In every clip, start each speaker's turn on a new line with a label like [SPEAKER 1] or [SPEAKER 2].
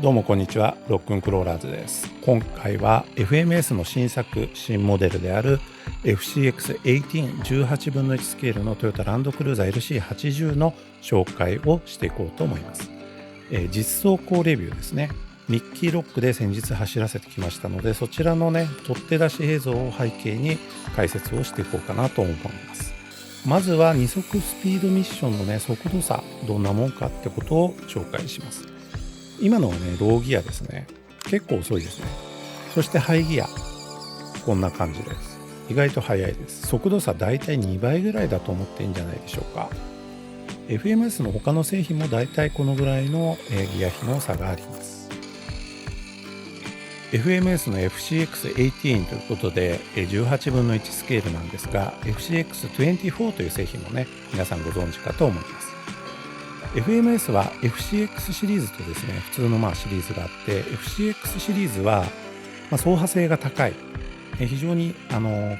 [SPEAKER 1] どうもこんにちは、ロックンクローラーズです。今回は FMS の新モデルである FCX18 18分の1スケールのトヨタランドクルーザー LC80 の紹介をしていこうと思います。実走行レビューですね。ミッキーロックで先日走らせてきましたので、そちらのね取って出し映像を背景に解説をしていこうかなと思います。まずは2速スピードミッションのね速度差どんなもんかってことを紹介します。今のはねローギアですね。結構遅いですね。そしてハイギアこんな感じです。意外と速いです。速度差だいたい2倍ぐらいだと思っていいんじゃないでしょうか。 FMS の他の製品もだいたいこのぐらいのギア比の差があります。 FMS の FCX18 ということで18分の1スケールなんですが、 FCX24 という製品もね皆さんご存知かと思います。FMS は FCX シリーズとですね普通のシリーズがあって、 FCX シリーズは走破性が高い非常に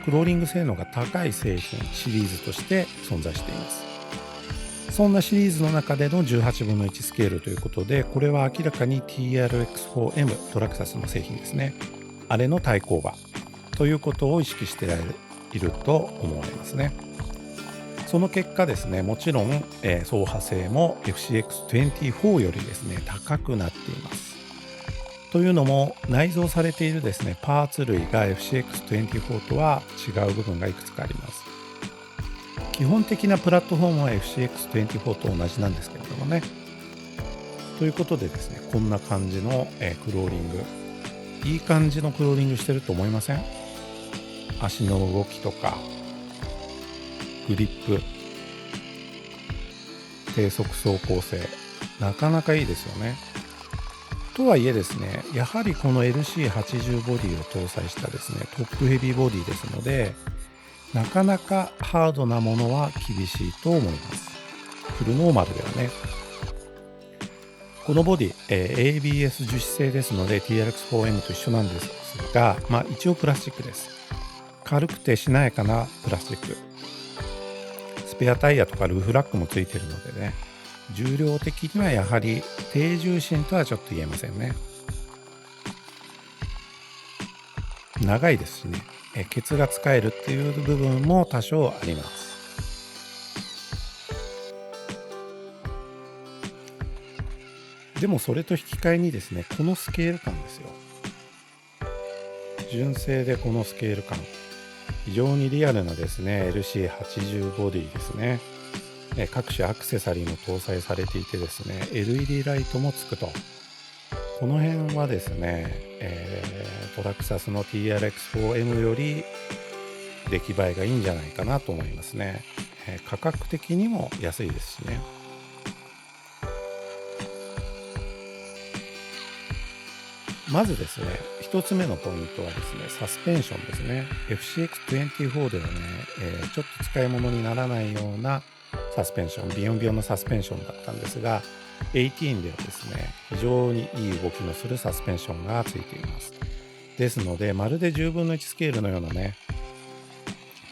[SPEAKER 1] クローリング性能が高い製品シリーズとして存在しています。そんなシリーズの中での18分の1スケールということで、これは明らかに TRX4M トラクサスの製品ですね、あれの対抗馬ということを意識していると思われますね。その結果ですね、もちろん、走破性も FCX24 よりですね高くなっています。というのも内蔵されているですねパーツ類が FCX24 とは違う部分がいくつかあります。基本的なプラットフォームは FCX24 と同じなんですけれどもね。ということでですね、こんな感じの、クローリング、いい感じのクローリングしてると思いません？足の動きとかグリップ、低速走行性、なかなかいいですよね。とはいえですね、やはりこの LC80 ボディを搭載したですねトップヘビーボディですので、なかなかハードなものは厳しいと思います。フルノーマルではね。このボディ、ABS 樹脂製ですので TRX4M と一緒なんですが、一応プラスチックです。軽くてしなやかなプラスチック。スペアタイヤとかルーフラックもついているのでね、重量的にはやはり低重心とはちょっと言えませんね。長いですしね、ケツが使えるっていう部分も多少あります。でもそれと引き換えにですね、このスケール感ですよ。純正でこのスケール感、非常にリアルなですね LC80 ボディですね。各種アクセサリーも搭載されていてですね LED ライトもつくと、この辺はですね、トラクサスの TRX4M より出来栄えがいいんじゃないかなと思いますね。価格的にも安いですしね。まずですね、一つ目のポイントはですね、サスペンションですね。FCX24 ではね、ちょっと使い物にならないようなサスペンション、ビヨンビヨンのサスペンションだったんですが、18ではですね、非常にいい動きのするサスペンションがついています。ですので、まるで10分の1スケールのようなね、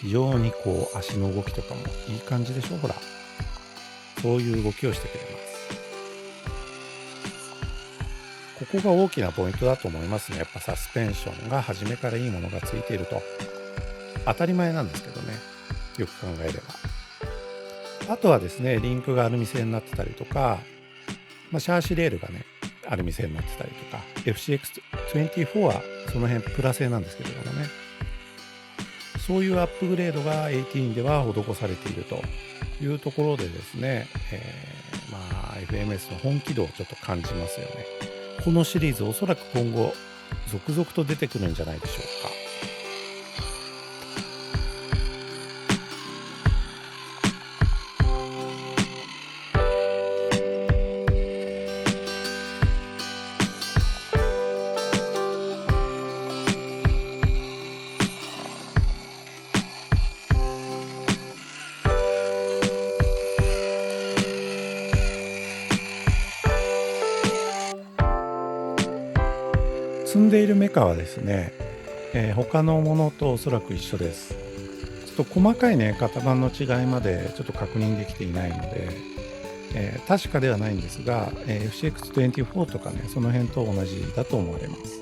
[SPEAKER 1] 非常に足の動きとかもいい感じでしょ。ほら、そういう動きをしてくれます。ここが大きなポイントだと思いますね。やっぱサスペンションが初めからいいものがついていると。当たり前なんですけどね、よく考えれば。あとはですね、リンクがアルミ製になってたりとか、シャーシレールがねアルミ製になってたりとか、 FCX24 はその辺プラ製なんですけれどもね、そういうアップグレードが18では施されているというところでですね、FMS の本気度をちょっと感じますよね。このシリーズおそらく今後続々と出てくるんじゃないでしょうか。積んでいるメカはですね、他のものとおそらく一緒です。ちょっと細かいね型番の違いまでちょっと確認できていないので、確かではないんですが、FCX24 とかね、その辺と同じだと思われます。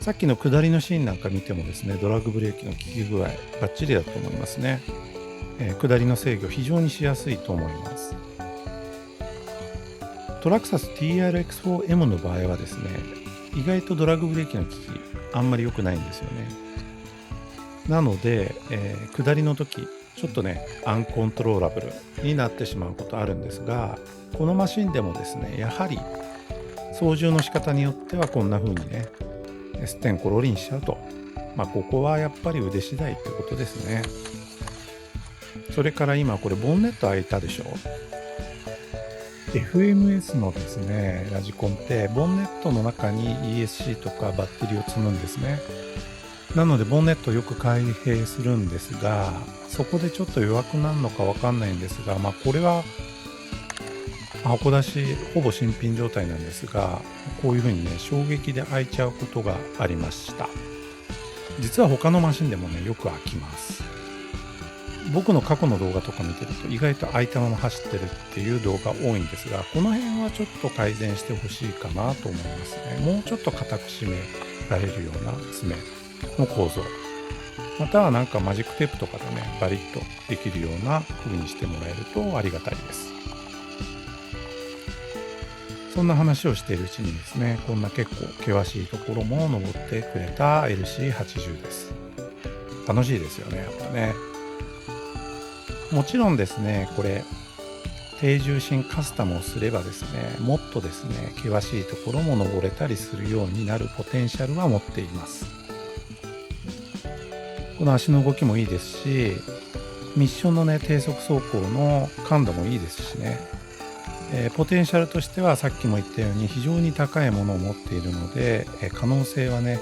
[SPEAKER 1] さっきの下りのシーンなんか見てもですね、ドラッグブレーキの効き具合バッチリだと思いますね。下りの制御非常にしやすいと思います。トラクサス TRX4M の場合はですね、意外とドラッグブレーキの効きあんまり良くないんですよね。なので、下りの時ちょっとねアンコントローラブルになってしまうことあるんですが、このマシンでもですね、やはり操縦の仕方によってはこんな風にねステンコロリンしちゃうと、ここはやっぱり腕次第ってことですね。それから今これボンネット開いたでしょ。FMS のですねラジコンってボンネットの中に ESC とかバッテリーを積むんですね。なのでボンネットをよく開閉するんですが、そこでちょっと弱くなるのかわかんないんですが、これは箱出しほぼ新品状態なんですが、こういう風にね衝撃で開いちゃうことがありました。実は他のマシンでもねよく開きます。僕の過去の動画とか見てると意外と開いたまま走ってるっていう動画多いんですが、この辺はちょっと改善してほしいかなと思いますね。もうちょっと硬く締められるような爪の構造、またはなんかマジックテープとかでねバリッとできるような風にしてもらえるとありがたいです。そんな話をしているうちにですね、こんな結構険しいところも登ってくれた LC80 です。楽しいですよね、やっぱね。もちろんですね、これ低重心カスタムをすればですね、もっとですね険しいところも登れたりするようになるポテンシャルは持っています。この足の動きもいいですし、ミッションのね低速走行の感度もいいですしね、ポテンシャルとしてはさっきも言ったように非常に高いものを持っているので、可能性はね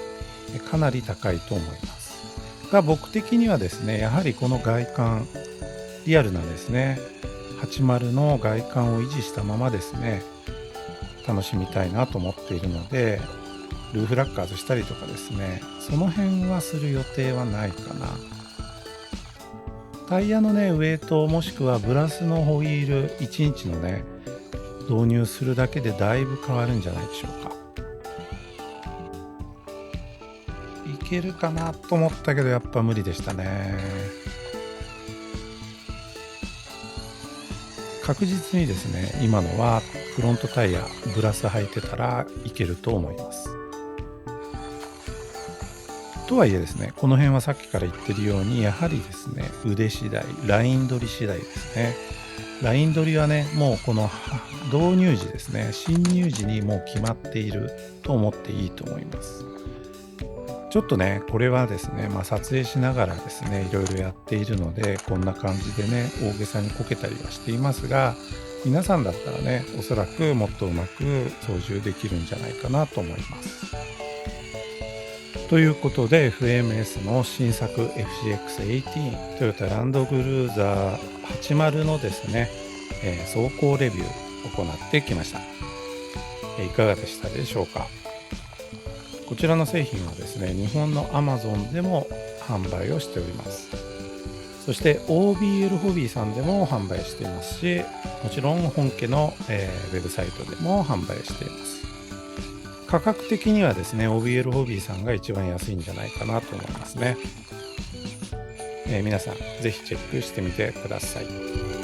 [SPEAKER 1] かなり高いと思いますが、僕的にはですね、やはりこの外観リアルなですね80の外観を維持したままですね楽しみたいなと思っているので、ルーフラッカーズしたりとかですね、その辺はする予定はないかな。タイヤのねウェイトもしくはブラスのホイール1インチのね導入するだけでだいぶ変わるんじゃないでしょうか。いけるかなと思ったけどやっぱ無理でしたね。確実にですね今のはフロントタイヤブラス履いてたらいけると思います。とはいえですね、この辺はさっきから言ってるようにやはりですね腕次第、ライン取り次第ですね。ライン取りはねもうこの導入時ですね、侵入時にもう決まっていると思っていいと思います。ちょっとねこれはですね、撮影しながらですねいろいろやっているのでこんな感じでね大げさにこけたりはしていますが、皆さんだったらねおそらくもっとうまく操縦できるんじゃないかなと思います。ということで FMS の新作 FCX18 トヨタランドクルーザー80のですね、走行レビューを行ってきました。いかがでしたでしょうか。こちらの製品はですね日本の Amazon でも販売をしております。そして OBL ホビーさんでも販売していますし、もちろん本家の、ウェブサイトでも販売しています。価格的にはですね OBL ホビーさんが一番安いんじゃないかなと思いますね。皆さんぜひチェックしてみてください。